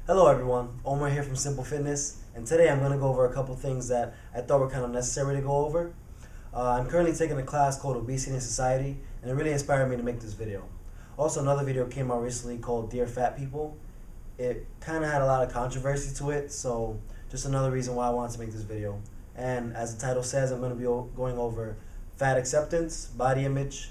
Hello everyone, Omar here from Simple Fitness, and today I'm going to go over a couple things that I thought were kind of necessary to go over. I'm currently taking a class called Obesity in Society, and it really inspired me to make this video. Also, another video came out recently called Dear Fat People. It kind of had a lot of controversy to it, so just another reason why I wanted to make this video. And as the title says, I'm going to be going over fat acceptance, body image,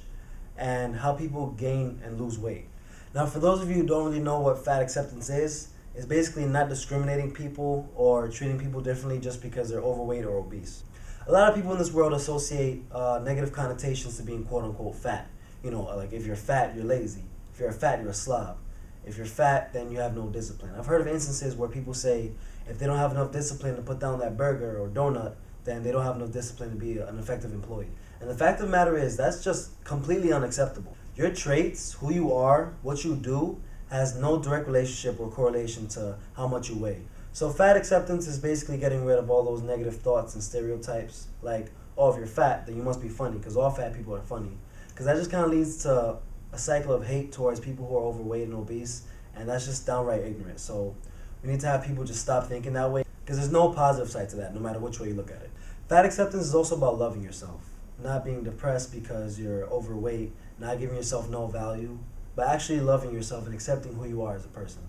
and how people gain and lose weight. Now, for those of you who don't really know what fat acceptance is, it's basically not discriminating people or treating people differently just because they're overweight or obese. A lot of people in this world associate negative connotations to being quote-unquote fat. You know, like if you're fat, you're lazy. If you're fat, you're a slob. If you're fat, then you have no discipline. I've heard of instances where people say if they don't have enough discipline to put down that burger or donut, then they don't have enough discipline to be an effective employee. And the fact of the matter is, that's just completely unacceptable. Your traits, who you are, what you do, has no direct relationship or correlation to how much you weigh. So fat acceptance is basically getting rid of all those negative thoughts and stereotypes like, oh, if you're fat, then you must be funny because all fat people are funny. Because that just kind of leads to a cycle of hate towards people who are overweight and obese, and that's just downright ignorant. So we need to have people just stop thinking that way, because there's no positive side to that, no matter which way you look at it. Fat acceptance is also about loving yourself, not being depressed because you're overweight, not giving yourself no value, but actually loving yourself and accepting who you are as a person.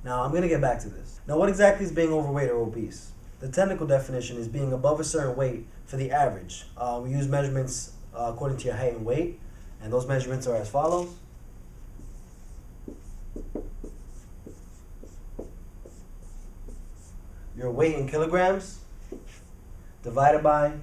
Now, I'm going to get back to this. Now, what exactly is being overweight or obese? The technical definition is being above a certain weight for the average. We use measurements according to your height and weight, and those measurements are as follows. Your weight in kilograms divided by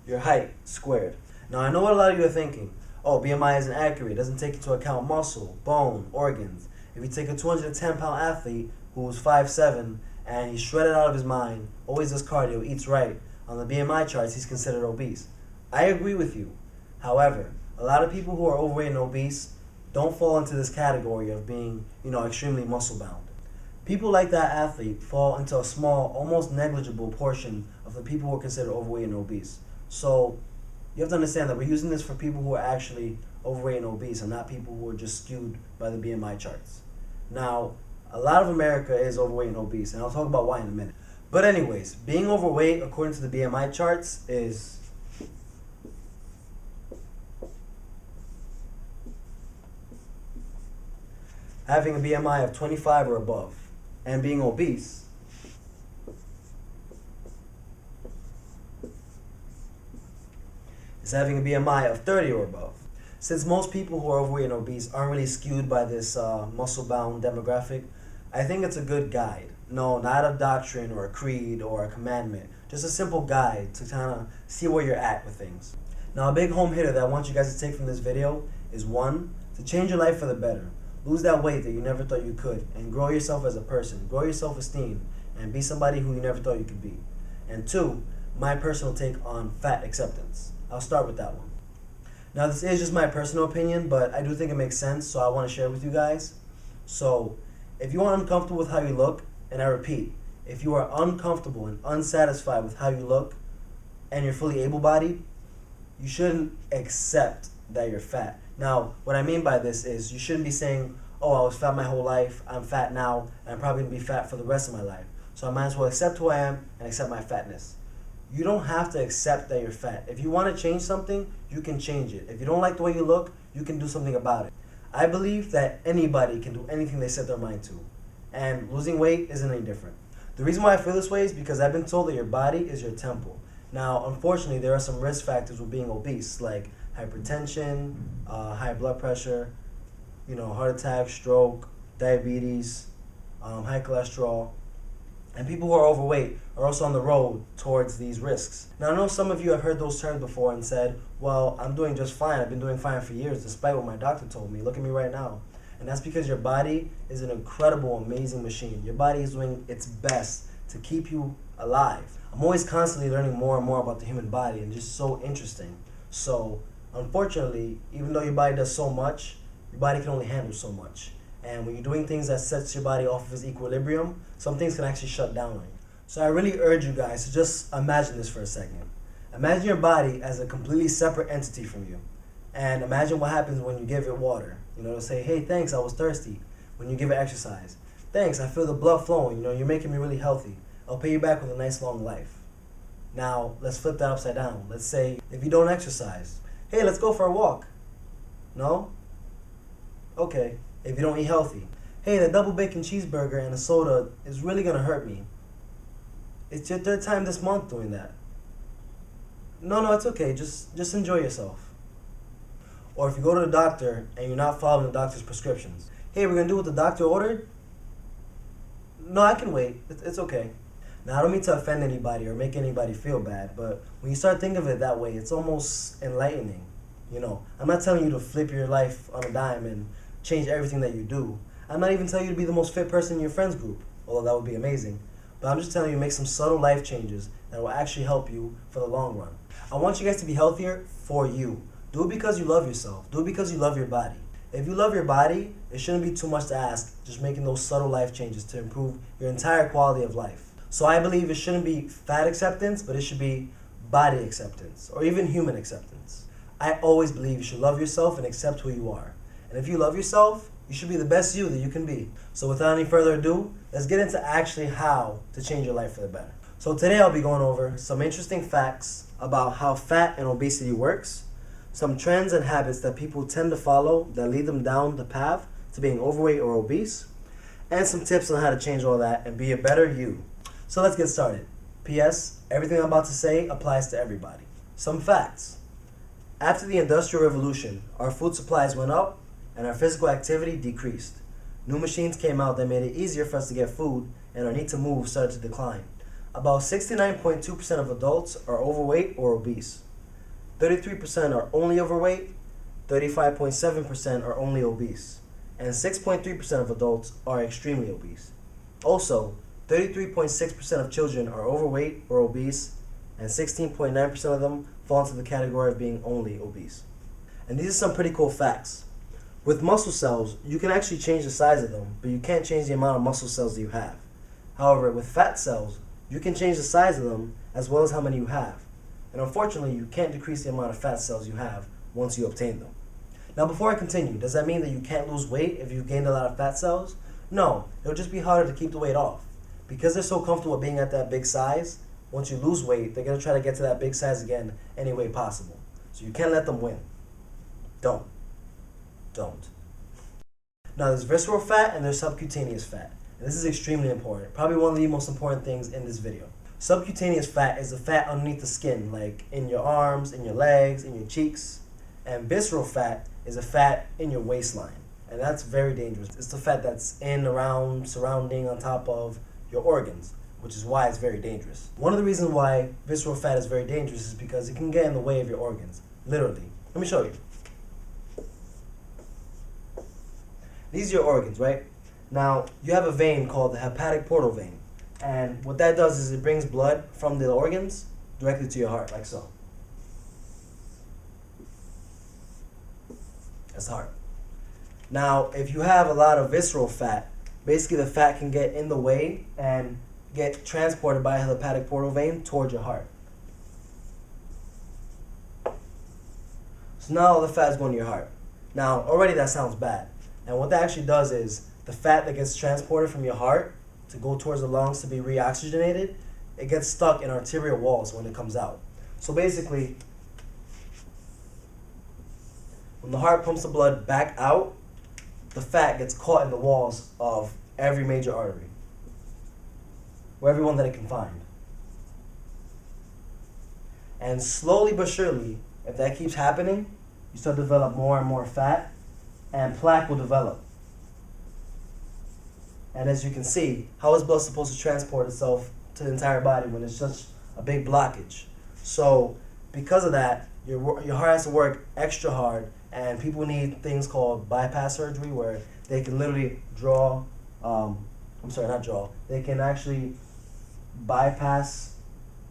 your height squared. Now, I know what a lot of you are thinking. Oh, BMI isn't accurate. It doesn't take into account muscle, bone, organs. If you take a 210-pound athlete who's 5'7", and he's shredded out of his mind, always does cardio, eats right, on the BMI charts, he's considered obese. I agree with you. However, a lot of people who are overweight and obese don't fall into this category of being, extremely muscle-bound. People like that athlete fall into a small, almost negligible portion of the people who are considered overweight and obese. So you have to understand that we're using this for people who are actually overweight and obese and not people who are just skewed by the BMI charts. Now, a lot of America is overweight and obese, and I'll talk about why in a minute. But anyways, being overweight according to the BMI charts is having a BMI of 25 or above, and being obese is having a BMI of 30 or above. Since most people who are overweight and obese aren't really skewed by this muscle-bound demographic, I think it's a good guide. No, not a doctrine or a creed or a commandment, just a simple guide to kind of see where you're at with things. Now, a big home hitter that I want you guys to take from this video is 1, to change your life for the better. Lose that weight that you never thought you could, and grow yourself as a person. Grow your self-esteem, and be somebody who you never thought you could be. And 2, my personal take on fat acceptance. I'll start with that one. Now, this is just my personal opinion, but I do think it makes sense, so I want to share it with you guys. So, if you are uncomfortable with how you look, and I repeat, if you are uncomfortable and unsatisfied with how you look, and you're fully able-bodied, you shouldn't accept that you're fat. Now, what I mean by this is you shouldn't be saying, oh, I was fat my whole life, I'm fat now, and I'm probably going to be fat for the rest of my life. So I might as well accept who I am and accept my fatness. You don't have to accept that you're fat. If you want to change something, you can change it. If you don't like the way you look, you can do something about it. I believe that anybody can do anything they set their mind to. And losing weight isn't any different. The reason why I feel this way is because I've been told that your body is your temple. Now, unfortunately, there are some risk factors with being obese, like hypertension, high blood pressure, heart attack, stroke, diabetes, high cholesterol. And people who are overweight are also on the road towards these risks. Now, I know some of you have heard those terms before and said, well, I'm doing just fine. I've been doing fine for years, despite what my doctor told me. Look at me right now. And that's because your body is an incredible, amazing machine. Your body is doing its best to keep you alive. I'm always constantly learning more and more about the human body, and just so interesting. So, unfortunately, even though your body does so much, your body can only handle so much. And when you're doing things that sets your body off of its equilibrium, some things can actually shut down on you. So I really urge you guys to just imagine this for a second. Imagine your body as a completely separate entity from you. And imagine what happens when you give it water. You know, it'll say, hey, thanks, I was thirsty. When you give it exercise, thanks, I feel the blood flowing. You know, you're making me really healthy. I'll pay you back with a nice long life. Now, let's flip that upside down. Let's say if you don't exercise, hey, let's go for a walk. No? Okay. If you don't eat healthy, hey, the double bacon cheeseburger and a soda is really going to hurt me. It's your third time this month doing that. No, it's okay. Just enjoy yourself. Or if you go to the doctor and you're not following the doctor's prescriptions. Hey, we're going to do what the doctor ordered? No, I can wait. It's okay. Now, I don't mean to offend anybody or make anybody feel bad, but when you start thinking of it that way, it's almost enlightening. You know, I'm not telling you to flip your life on a dime and change everything that you do. I'm not even telling you to be the most fit person in your friends group, although that would be amazing. But I'm just telling you to make some subtle life changes that will actually help you for the long run. I want you guys to be healthier for you. Do it because you love yourself. Do it because you love your body. If you love your body, it shouldn't be too much to ask, just making those subtle life changes to improve your entire quality of life. So I believe it shouldn't be fat acceptance, but it should be body acceptance, or even human acceptance. I always believe you should love yourself and accept who you are. And if you love yourself, you should be the best you that you can be. So without any further ado, let's get into actually how to change your life for the better. So today I'll be going over some interesting facts about how fat and obesity works, some trends and habits that people tend to follow that lead them down the path to being overweight or obese, and some tips on how to change all that and be a better you. So let's get started. P.S. Everything I'm about to say applies to everybody. Some facts. After the Industrial Revolution, our food supplies went up and our physical activity decreased. New machines came out that made it easier for us to get food, and our need to move started to decline. About 69.2% of adults are overweight or obese. 33% are only overweight, 35.7% are only obese, and 6.3% of adults are extremely obese. Also, 33.6% of children are overweight or obese, and 16.9% of them fall into the category of being only obese. And these are some pretty cool facts. With muscle cells, you can actually change the size of them, but you can't change the amount of muscle cells that you have. However, with fat cells, you can change the size of them as well as how many you have. And unfortunately, you can't decrease the amount of fat cells you have once you obtain them. Now, before I continue, does that mean that you can't lose weight if you've gained a lot of fat cells? No, it'll just be harder to keep the weight off. Because they're so comfortable being at that big size, once you lose weight, they're going to try to get to that big size again any way possible. So you can't let them win. Don't. Now, there's visceral fat and there's subcutaneous fat. And this is extremely important. Probably one of the most important things in this video. Subcutaneous fat is the fat underneath the skin, like in your arms, in your legs, in your cheeks. And visceral fat is a fat in your waistline. And that's very dangerous. It's the fat that's in, around, surrounding, on top of your organs, which is why it's very dangerous. One of the reasons why visceral fat is very dangerous is because it can get in the way of your organs, literally. Let me show you. These are your organs, right? Now, you have a vein called the hepatic portal vein. And what that does is it brings blood from the organs directly to your heart, like so. That's the heart. Now, if you have a lot of visceral fat, basically the fat can get in the way and get transported by a hepatic portal vein towards your heart. So now all the fat is going to your heart. Now, already that sounds bad. And what that actually does is the fat that gets transported from your heart to go towards the lungs to be reoxygenated, it gets stuck in arterial walls when it comes out. So basically, when the heart pumps the blood back out, the fat gets caught in the walls of every major artery, or every one that it can find. And slowly but surely, if that keeps happening, you start to develop more and more fat, and plaque will develop. And as you can see, how is blood supposed to transport itself to the entire body when it's such a big blockage? So because of that, your heart has to work extra hard, and people need things called bypass surgery where they can literally they can actually bypass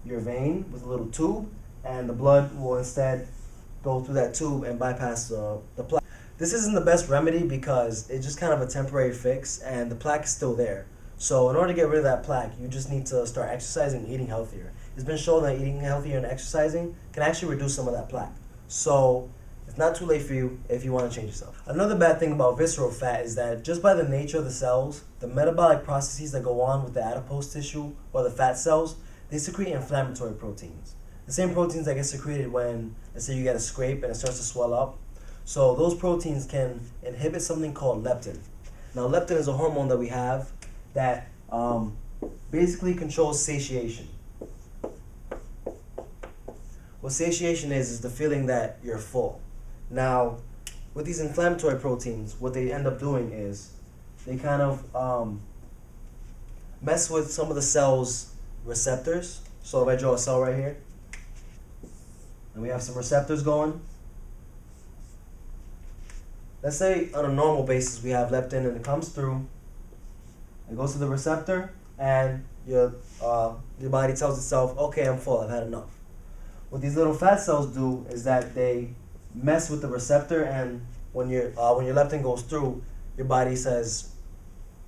your vein with a little tube, and the blood will instead go through that tube and bypass the plaque. This isn't the best remedy because it's just kind of a temporary fix, and the plaque is still there. So in order to get rid of that plaque, you just need to start exercising and eating healthier. It's been shown that eating healthier and exercising can actually reduce some of that plaque. So It's not too late for you if you want to change yourself. Another bad thing about visceral fat is that just by the nature of the cells, the metabolic processes that go on with the adipose tissue or the fat cells, they secrete inflammatory proteins. The same proteins that get secreted when, let's say, you get a scrape and it starts to swell up. So those proteins can inhibit something called leptin. Now, leptin is a hormone that we have that basically controls satiation. What satiation is the feeling that you're full. Now, with these inflammatory proteins, what they end up doing is they kind of mess with some of the cell's receptors. So if I draw a cell right here, and we have some receptors going. Let's say on a normal basis we have leptin and it comes through, it goes to the receptor, and your body tells itself, okay, I'm full, I've had enough. What these little fat cells do is that they mess with the receptor, and when your leptin goes through, your body says,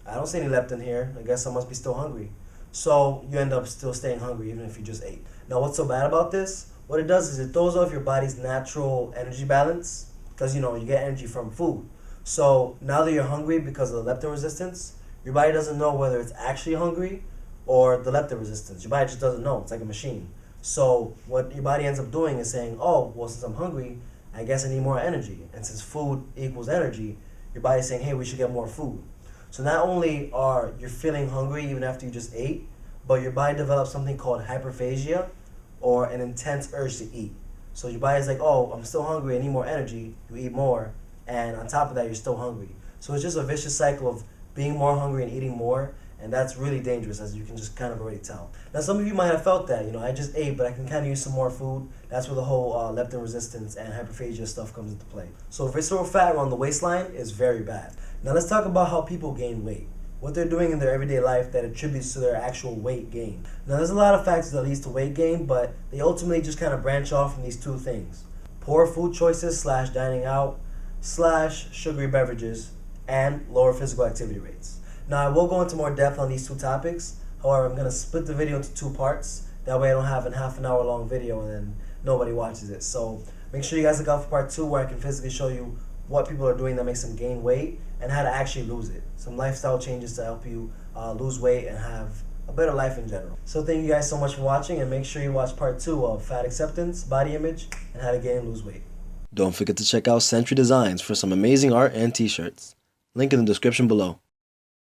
I don't see any leptin here, I guess I must be still hungry. So you end up still staying hungry even if you just ate. Now what's so bad about this? What it does is it throws off your body's natural energy balance, because you get energy from food. So now that you're hungry because of the leptin resistance, your body doesn't know whether it's actually hungry or the leptin resistance. Your body just doesn't know. It's like a machine. So what your body ends up doing is saying, oh, well, since I'm hungry, I guess I need more energy. And since food equals energy, your body's saying, hey, we should get more food. So not only are you feeling hungry even after you just ate, but your body develops something called hyperphagia, or an intense urge to eat. So your body's like, oh, I'm still hungry, I need more energy. You eat more, and on top of that, you're still hungry. So it's just a vicious cycle of being more hungry and eating more, and that's really dangerous, as you can just kind of already tell. Now, some of you might have felt that, I just ate, but I can kind of use some more food. That's where the whole leptin resistance and hyperphagia stuff comes into play. So visceral fat around the waistline is very bad. Now let's talk about how people gain weight. What they're doing in their everyday life that attributes to their actual weight gain. Now there's a lot of factors that leads to weight gain, but they ultimately just kind of branch off from these two things. Poor food choices / dining out / sugary beverages, and lower physical activity rates. Now I will go into more depth on these two topics. However, I'm going to split the video into two parts. That way I don't have a half an hour long video and then nobody watches it. So make sure you guys look out for part 2 where I can physically show you what people are doing that makes them gain weight and how to actually lose it. Some lifestyle changes to help you lose weight and have a better life in general. So thank you guys so much for watching, and make sure you watch part 2 of fat acceptance, body image, and how to gain and lose weight. Don't forget to check out Century Designs for some amazing art and t-shirts. Link in the description below.